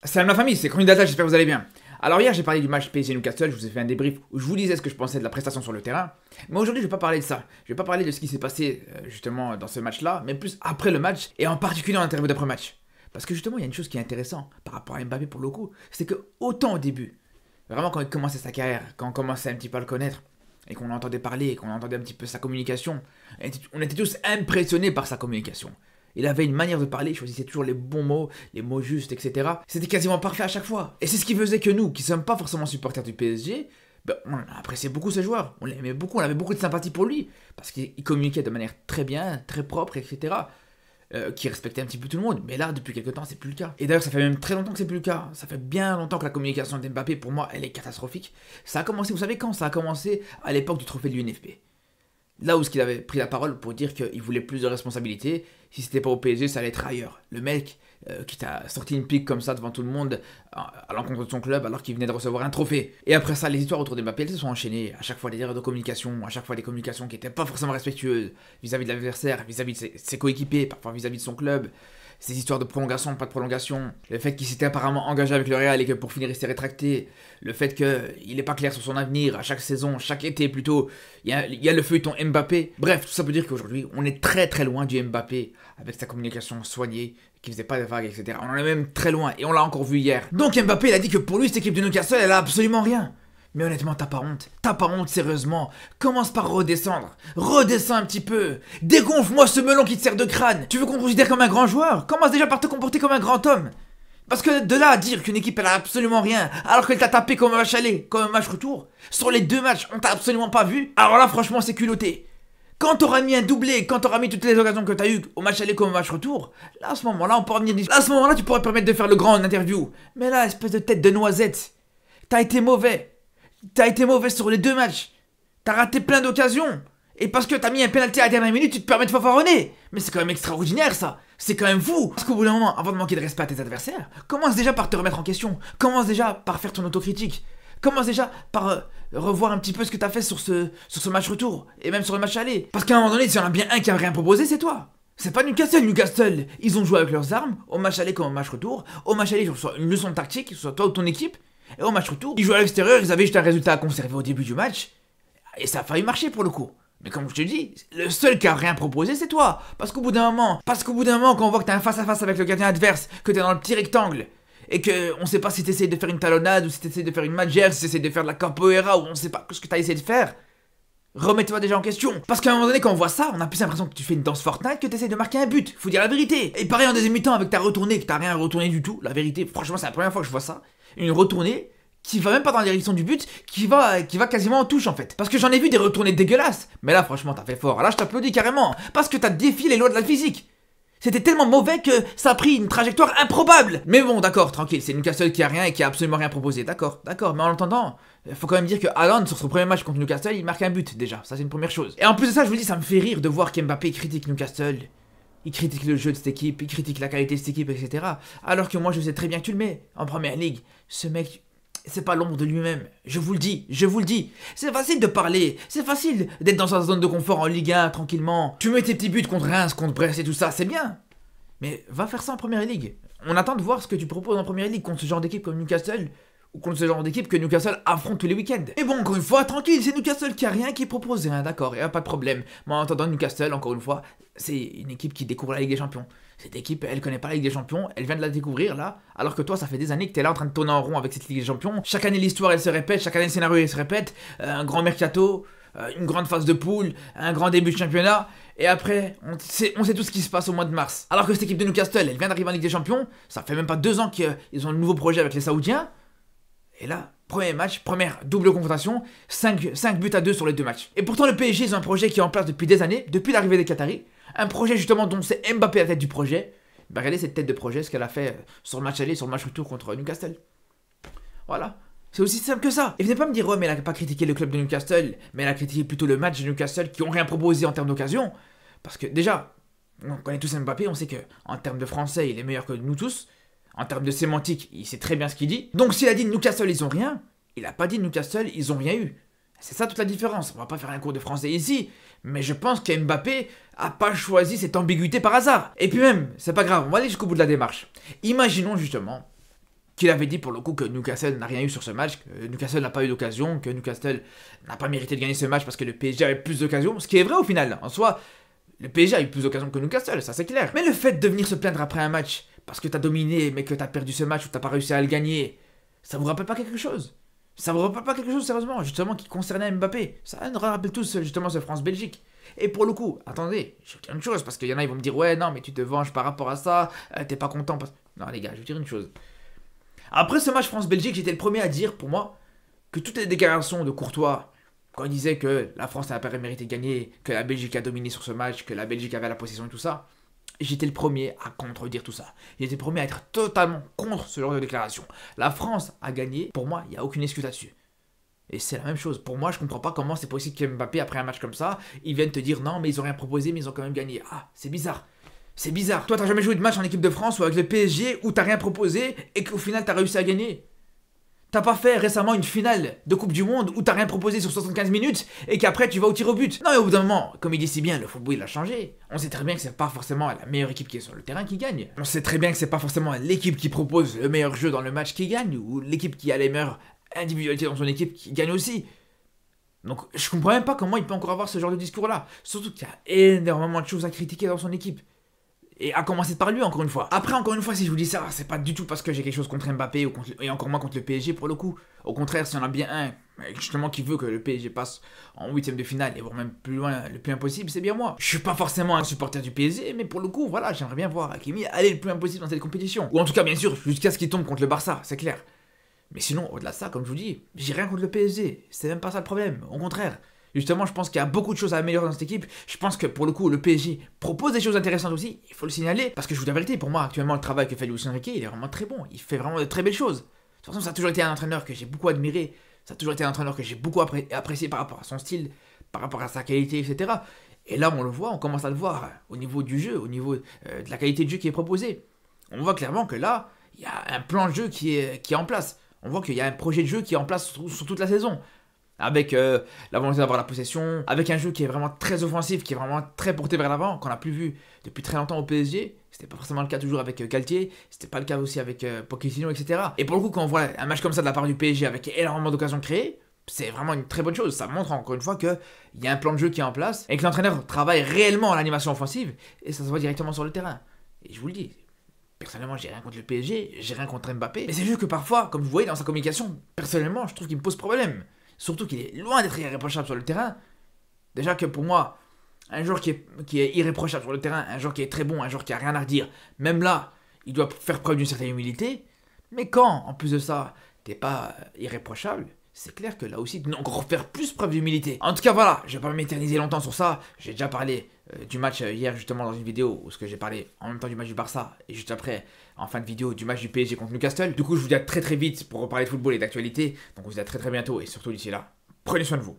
Salut ma famille, c'est Chronique Data, j'espère que vous allez bien. Alors hier j'ai parlé du match PSG Newcastle, je vous ai fait un débrief où je vous disais ce que je pensais de la prestation sur le terrain. Mais aujourd'hui je vais pas parler de ça, je vais pas parler de ce qui s'est passé justement dans ce match-là, mais plus après le match et en particulier en interview d'après-match. Parce que justement il y a une chose qui est intéressante par rapport à Mbappé pour le coup, c'est que autant au début, vraiment quand il commençait sa carrière, quand on commençait un petit peu à le connaître, et qu'on l'entendait parler, et qu'on entendait un petit peu sa communication, on était tous impressionnés par sa communication. Il avait une manière de parler, il choisissait toujours les bons mots, les mots justes, etc. C'était quasiment parfait à chaque fois. Et c'est ce qui faisait que nous, qui ne sommes pas forcément supporters du PSG, on appréciait beaucoup ce joueur. On l'aimait beaucoup, on avait beaucoup de sympathie pour lui. Parce qu'il communiquait de manière très bien, très propre, etc. Qui respectait un petit peu tout le monde. Mais là, depuis quelques temps, c'est plus le cas. Et d'ailleurs, ça fait même très longtemps que c'est plus le cas. Ça fait bien longtemps que la communication d'Mbappé, pour moi, elle est catastrophique. Ça a commencé, vous savez quand? Ça a commencé à l'époque du trophée de l'UNFP. Là où il avait pris la parole pour dire qu'il voulait plus de responsabilités, si c'était pas au PSG, ça allait être ailleurs. Le mec qui t'a sorti une pique comme ça devant tout le monde à l'encontre de son club alors qu'il venait de recevoir un trophée. Et après ça, les histoires autour d'Mbappé, elles se sont enchaînées. À chaque fois des erreurs de communication, à chaque fois des communications qui n'étaient pas forcément respectueuses vis-à-vis de l'adversaire, vis-à-vis de ses coéquipiers, parfois vis-à-vis de son club. Ces histoires de prolongation, pas de prolongation, le fait qu'il s'était apparemment engagé avec le Real et que pour finir il s'est rétracté, le fait qu'il n'est pas clair sur son avenir à chaque saison, chaque été plutôt, il y a le feuilleton Mbappé. Bref, tout ça peut dire qu'aujourd'hui, on est très très loin du Mbappé avec sa communication soignée, qui faisait pas de vagues, etc. On en est même très loin et on l'a encore vu hier. Donc Mbappé, il a dit que pour lui, cette équipe de Newcastle, elle a absolument rien. Mais honnêtement, t'as pas honte, sérieusement. Commence par redescendre. Redescends un petit peu. Dégonfle-moi ce melon qui te sert de crâne. Tu veux qu'on te considère comme un grand joueur? Commence déjà par te comporter comme un grand homme. Parce que de là à dire qu'une équipe elle a absolument rien, alors qu'elle t'a tapé comme un match aller, comme un match retour, sur les deux matchs, on t'a absolument pas vu, alors là franchement c'est culotté. Quand t'auras mis un doublé, quand t'auras mis toutes les occasions que t'as eues au match aller comme au match retour, là à ce moment-là on pourra venir discuter. À ce moment-là tu pourrais te permettre de faire le grand en interview. Mais là, espèce de tête de noisette, t'as été mauvais. T'as été mauvais sur les deux matchs. T'as raté plein d'occasions. Et parce que t'as mis un penalty à la dernière minute, tu te permets de fanfaronner. Mais c'est quand même extraordinaire ça. C'est quand même fou. Parce qu'au bout d'un moment, avant de manquer de respect à tes adversaires, commence déjà par te remettre en question. Commence déjà par faire ton autocritique. Commence déjà par revoir un petit peu ce que t'as fait sur ce match retour. Et même sur le match aller. Parce qu'à un moment donné, s'il y en a bien un qui a rien proposé, c'est toi. C'est pas Newcastle. Newcastle, ils ont joué avec leurs armes. Au match aller comme au match retour. Au match aller, soit une leçon tactique, soit toi ou ton équipe. Et au match retour, ils jouaient à l'extérieur, ils avaient juste un résultat à conserver au début du match. Et ça a failli marcher pour le coup. Mais comme je te dis, le seul qui a rien proposé, c'est toi. Parce qu'au bout d'un moment, quand on voit que t'as un face-à-face avec le gardien adverse, que t'es dans le petit rectangle, et que on sait pas si t'essayes de faire une talonnade, ou si t'essayes de faire une magère, si t'essayes de faire de la capoeira, ou on sait pas ce que t'as essayé de faire, remets-toi déjà en question. Parce qu'à un moment donné, quand on voit ça, on a plus l'impression que tu fais une danse Fortnite que t'essayes de marquer un but. Faut dire la vérité. Et pareil en deuxième mi-temps avec ta retournée, que t'as rien retourné du tout. La vérité, franchement, c'est la première fois que je vois ça. Une retournée qui va même pas dans la direction du but, qui va quasiment en touche en fait. Parce que j'en ai vu des retournées dégueulasses. Mais là, franchement, t'as fait fort. Là, je t'applaudis carrément. Parce que t'as défié les lois de la physique. C'était tellement mauvais que ça a pris une trajectoire improbable. Mais bon, d'accord, tranquille, c'est Newcastle qui a rien et qui a absolument rien proposé. D'accord. Mais en attendant, faut quand même dire que Haaland, sur son premier match contre Newcastle, il marque un but déjà. Ça, c'est une première chose. Et en plus de ça, je vous dis, ça me fait rire de voir qu'Mbappé critique Newcastle. Il critique le jeu de cette équipe, il critique la qualité de cette équipe, etc. Alors que moi, je sais très bien que tu le mets en première ligue. Ce mec, c'est pas l'ombre de lui-même, je vous le dis. C'est facile de parler, c'est facile d'être dans sa zone de confort en Ligue 1 tranquillement. Tu mets tes petits buts contre Reims, contre Brest et tout ça, c'est bien. Mais va faire ça en première ligue. On attend de voir ce que tu proposes en première ligue contre ce genre d'équipe comme Newcastle, ou contre ce genre d'équipe que Newcastle affronte tous les week-ends. Et bon, encore une fois, tranquille, c'est Newcastle qui a rien qui propose rien, d'accord, et pas de problème. Mais en attendant, Newcastle, encore une fois, c'est une équipe qui découvre la Ligue des Champions. Cette équipe, elle connaît pas la Ligue des Champions, elle vient de la découvrir là, alors que toi, ça fait des années que t'es là en train de tourner en rond avec cette Ligue des Champions. Chaque année, l'histoire, elle se répète, chaque année, le scénario, il se répète, un grand mercato, une grande phase de poule, un grand début de championnat, et après, on sait tout ce qui se passe au mois de mars. Alors que cette équipe de Newcastle, elle vient d'arriver en Ligue des Champions, ça fait même pas 2 ans qu'ils ont le nouveau projet avec les Saoudiens, et là, premier match, première double confrontation, 5 buts à 2 sur les 2 matchs. Et pourtant, le PSG, ils ont un projet qui est en place depuis des années, depuis l'arrivée des Qataris. Un projet justement dont c'est Mbappé à la tête du projet. Bah regardez cette tête de projet, ce qu'elle a fait sur le match aller, sur le match retour contre Newcastle. Voilà. C'est aussi simple que ça. Et venez pas me dire, ouais, mais elle a pas critiqué le club de Newcastle, mais elle a critiqué plutôt le match de Newcastle qui ont rien proposé en termes d'occasion. Parce que déjà, on connaît tous Mbappé, on sait que en termes de français, il est meilleur que nous tous. En termes de sémantique, il sait très bien ce qu'il dit. Donc s'il a dit Newcastle, ils ont rien, il a pas dit Newcastle, ils ont rien eu. C'est ça toute la différence. On va pas faire un cours de français ici, mais je pense qu'Mbappé a pas choisi cette ambiguïté par hasard. Et puis même, c'est pas grave, on va aller jusqu'au bout de la démarche. Imaginons justement qu'il avait dit pour le coup que Newcastle n'a rien eu sur ce match, que Newcastle n'a pas eu d'occasion, que Newcastle n'a pas mérité de gagner ce match parce que le PSG avait plus d'occasions, ce qui est vrai au final. En soi, le PSG a eu plus d'occasions que Newcastle, ça c'est clair. Mais le fait de venir se plaindre après un match parce que t'as dominé mais que t'as perdu ce match ou t'as pas réussi à le gagner, ça vous rappelle pas quelque chose? Ça vous rappelle pas quelque chose sérieusement, justement, qui concernait Mbappé? Ça nous rappelle tous justement ce France-Belgique. Et pour le coup, attendez, je vais dire une chose, parce qu'il y en a, ils vont me dire, ouais, non, mais tu te venges par rapport à ça, t'es pas content. Non, les gars, je vais dire une chose. Après ce match France-Belgique, j'étais le premier à dire, pour moi, que toutes les déclarations de Courtois, quand il disait que la France n'a pas mérité de gagner, que la Belgique a dominé sur ce match, que la Belgique avait la possession et tout ça, j'étais le premier à contredire tout ça. J'étais le premier à être totalement contre ce genre de déclaration. La France a gagné, pour moi, il n'y a aucune excuse là-dessus. Et c'est la même chose. Pour moi, je comprends pas comment c'est possible que Mbappé, après un match comme ça, ils viennent te dire non, mais ils ont rien proposé, mais ils ont quand même gagné. Ah, c'est bizarre. C'est bizarre. Toi, t'as jamais joué de match en équipe de France ou avec le PSG où t'as rien proposé et qu'au final t'as réussi à gagner. T'as pas fait récemment une finale de Coupe du Monde où t'as rien proposé sur 75 minutes et qu'après tu vas au tir au but. Non, et au bout d'un moment, comme il dit si bien, le football il a changé. On sait très bien que c'est pas forcément la meilleure équipe qui est sur le terrain qui gagne. On sait très bien que c'est pas forcément l'équipe qui propose le meilleur jeu dans le match qui gagne ou l'équipe qui a les meilleures individualités dans son équipe qui gagne aussi. Donc je comprends même pas comment il peut encore avoir ce genre de discours là. Surtout qu'il y a énormément de choses à critiquer dans son équipe. Et à commencer par lui, encore une fois. Après, encore une fois, si je vous dis ça, c'est pas du tout parce que j'ai quelque chose contre Mbappé et encore moins contre le PSG pour le coup. Au contraire, s'il y en a bien un, justement, qui veut que le PSG passe en huitième de finale et voire même plus loin, le plus loin possible, c'est bien moi. Je suis pas forcément un supporter du PSG, mais pour le coup, voilà, j'aimerais bien voir Hakimi aller le plus loin possible dans cette compétition. Ou en tout cas, bien sûr, jusqu'à ce qu'il tombe contre le Barça, c'est clair. Mais sinon, au-delà de ça, comme je vous dis, j'ai rien contre le PSG. C'est même pas ça le problème. Au contraire. Justement, je pense qu'il y a beaucoup de choses à améliorer dans cette équipe. Je pense que pour le coup, le PSG propose des choses intéressantes aussi. Il faut le signaler. Parce que je vous dis la vérité, pour moi, actuellement, le travail que fait Luis Enrique, il est vraiment très bon. Il fait vraiment de très belles choses. De toute façon, ça a toujours été un entraîneur que j'ai beaucoup admiré. Ça a toujours été un entraîneur que j'ai beaucoup apprécié par rapport à son style, par rapport à sa qualité, etc. Et là, on le voit, on commence à le voir au niveau du jeu, au niveau de la qualité de jeu qui est proposée. On voit clairement que là, il y a un plan de jeu qui est en place. On voit qu'il y a un projet de jeu qui est en place sur toute la saison. Avec la volonté d'avoir la possession, avec un jeu qui est vraiment très offensif, qui est vraiment très porté vers l'avant, qu'on n'a plus vu depuis très longtemps au PSG. C'était pas forcément le cas toujours avec Galtier, c'était pas le cas aussi avec Pochettino, etc. Et pour le coup, quand on voit un match comme ça de la part du PSG avec énormément d'occasions créées, c'est vraiment une très bonne chose. Ça montre encore une fois qu'il y a un plan de jeu qui est en place et que l'entraîneur travaille réellement à l'animation offensive et ça se voit directement sur le terrain. Et je vous le dis, personnellement, j'ai rien contre le PSG, j'ai rien contre Mbappé, mais c'est juste que parfois, comme vous voyez dans sa communication, personnellement, je trouve qu'il me pose problème. Surtout qu'il est loin d'être irréprochable sur le terrain. Déjà que pour moi, un joueur qui est irréprochable sur le terrain, un joueur qui est très bon, un joueur qui a rien à redire, même là, il doit faire preuve d'une certaine humilité. Mais quand, en plus de ça, t'es pas irréprochable, c'est clair que là aussi, tu dois encore faire plus preuve d'humilité. En tout cas, voilà, je vais pas m'éterniser longtemps sur ça. J'ai déjà parlé du match hier, justement, dans une vidéo où j'ai parlé en même temps du match du Barça et juste après, en fin de vidéo, du match du PSG contre Newcastle. Du coup, je vous dis à très très vite pour reparler de football et d'actualité. Donc, on se dit à très très bientôt et surtout d'ici là, prenez soin de vous.